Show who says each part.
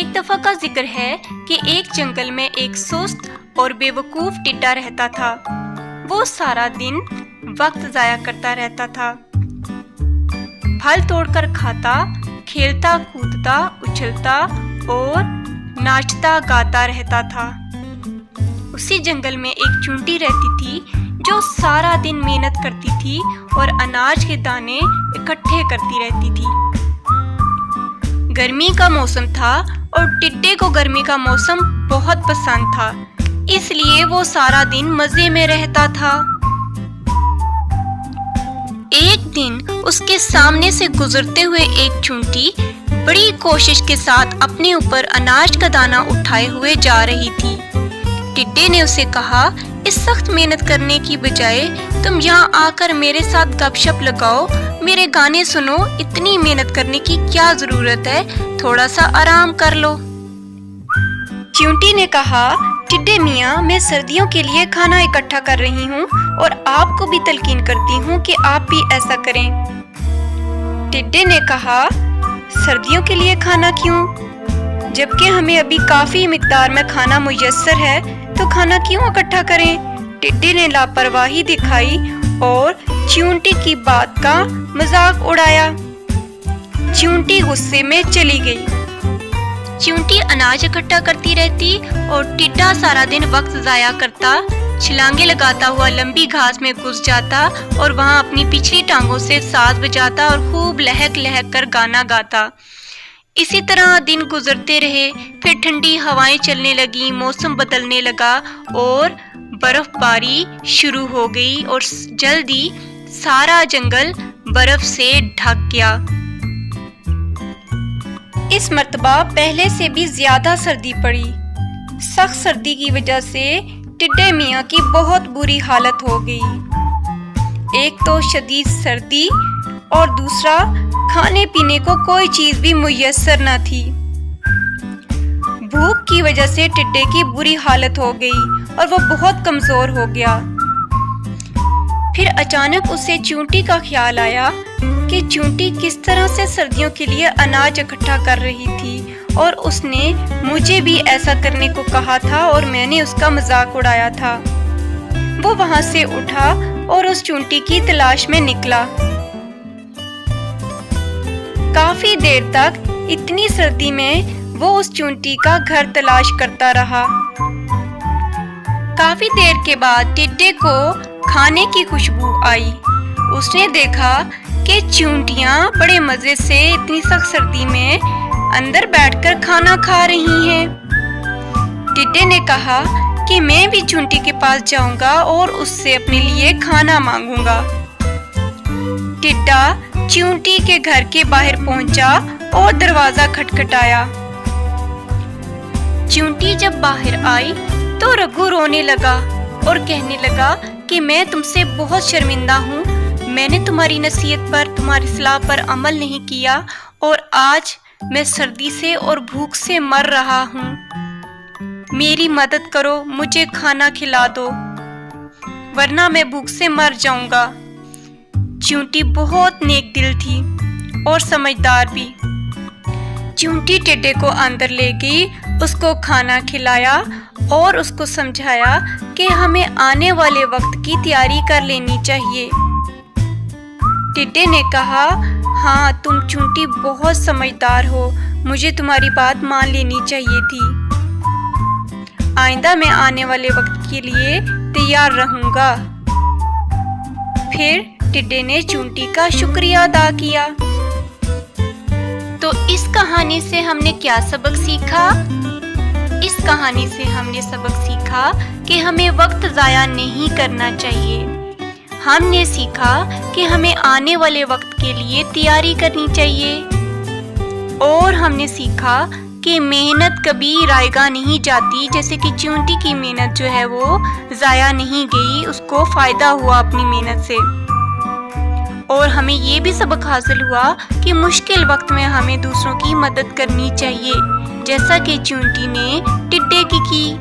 Speaker 1: एक दफा का जिक्र है कि एक जंगल में एक सुस्त और बेवकूफ टिड्डा रहता था। वो सारा दिन वक्त जाया करता रहता था। फल तोड़कर खाता, खेलता कूदता, उछलता और नाचता गाता रहता था। उसी जंगल में एक चूंटी रहती थी जो सारा दिन मेहनत करती थी और अनाज के दाने इकट्ठे करती रहती थी। गर्मी का मौसम था और टिड्डे को गर्मी का मौसम बहुत पसंद था, इसलिए वो सारा दिन मजे में रहता था। एक दिन उसके सामने से गुजरते हुए एक चूंटी बड़ी कोशिश के साथ अपने ऊपर अनाज का दाना उठाए हुए जा रही थी। टिड्डे ने उसे कहा, इस सख्त मेहनत करने की बजाय तुम यहाँ आकर मेरे साथ गपशप लगाओ, मेरे गाने सुनो। इतनी मेहनत करने की क्या जरूरत है, थोड़ा सा आराम कर लो। चींटी ने कहा, टिड्डे मियाँ, मैं सर्दियों के लिए खाना इकट्ठा कर रही हूँ और आपको भी तलकीन करती हूँ कि आप भी ऐसा करें। टिड्डे ने कहा, सर्दियों के लिए खाना क्यों, जबकि हमें अभी काफी मिकदार में खाना मुयस्सर है, तो खाना क्यों इकट्ठा करें। टिड्डे ने लापरवाही दिखाई और चींटी की बात का मजाक उड़ाया। चींटी गुस्से में चली गई। चींटी अनाज इकट्ठा करती रहती और टिड्डा सारा दिन वक्त जाया करता, छलांगे लगाता हुआ लंबी घास में घुस जाता और वहां अपनी पिछली टांगों से साज बजाता और खूब लहक लहक कर गाना गाता। इसी तरह दिन गुजरते रहे। फिर ठंडी हवाएं चलने लगी, मौसम बदलने लगा और बर्फबारी शुरू हो गई और जल्दी सारा जंगल बर्फ से ढक गया। इस मर्तबा पहले से भी ज्यादा सर्दी पड़ी। सख्त सर्दी की वजह से टिड्डे मियाँ की बहुत बुरी हालत हो गई। एक तो शदीद सर्दी और दूसरा खाने पीने को कोई चीज भी मुयस्सर न थी। भूख की वजह से टिड्डे की बुरी हालत हो गई और वो बहुत कमजोर हो गया। फिर अचानक उसे चींटी का ख्याल आया कि चींटी किस तरह से सर्दियों के लिए अनाज इकट्ठा कर रही थी और उसने मुझे भी ऐसा करने को कहा था और मैंने उसका मजाक उड़ाया था। वो वहां से उठा और उस चींटी की तलाश में निकला। काफी देर तक इतनी सर्दी में वो उस चींटी का घर तलाश करता रहा। काफी देर के बाद टिड्डे को खाने की खुशबू आई। उसने देखा कि चींटियां बड़े मजे से इतनी सख्त सर्दी में अंदर बैठकर खाना खा रही हैं। टिड्डे ने कहा कि मैं भी चींटी के पास जाऊंगा और उससे अपने लिए खाना मांगूंगा। टिड्डा चींटी के घर के बाहर पहुंचा और दरवाजा खटखटाया। चींटी जब बाहर आई तो रघु रोने लगा और कहने लगा कि मैं तुमसे बहुत शर्मिंदा हूँ। मैंने तुम्हारी नसीहत पर, तुम्हारी सलाह पर अमल नहीं किया और आज मैं सर्दी से और भूख से मर रहा हूँ। मेरी मदद करो, मुझे खाना खिला दो, वरना मैं भूख से मर जाऊंगा। चींटी बहुत नेक दिल थी और समझदार भी। चींटी टिड्डे को अंदर ले गई, उसको खाना खिलाया और उसको समझाया कि हमें आने वाले वक्त की तैयारी कर लेनी चाहिए। टिड्डे ने कहा, हाँ तुम चींटी बहुत समझदार हो, मुझे तुम्हारी बात मान लेनी चाहिए थी। आइंदा मैं आने वाले वक्त के लिए तैयार रहूंगा। फिर टिड्डे ने चींटी का शुक्रिया अदा किया। तो इस कहानी से हमने क्या सबक सीखा? इस कहानी से हमने सबक सीखा कि हमें वक्त जाया नहीं करना चाहिए। हमने सीखा कि हमें आने वाले वक्त के लिए तैयारी करनी चाहिए और हमने सीखा कि मेहनत कभी रायगा नहीं जाती। जैसे कि चींटी की मेहनत जो है वो जाया नहीं गई, उसको फायदा हुआ अपनी मेहनत से। और हमें ये भी सबक हासिल हुआ कि मुश्किल वक्त में हमें दूसरों की मदद करनी चाहिए, जैसा कि चींटी ने टिड्डे की।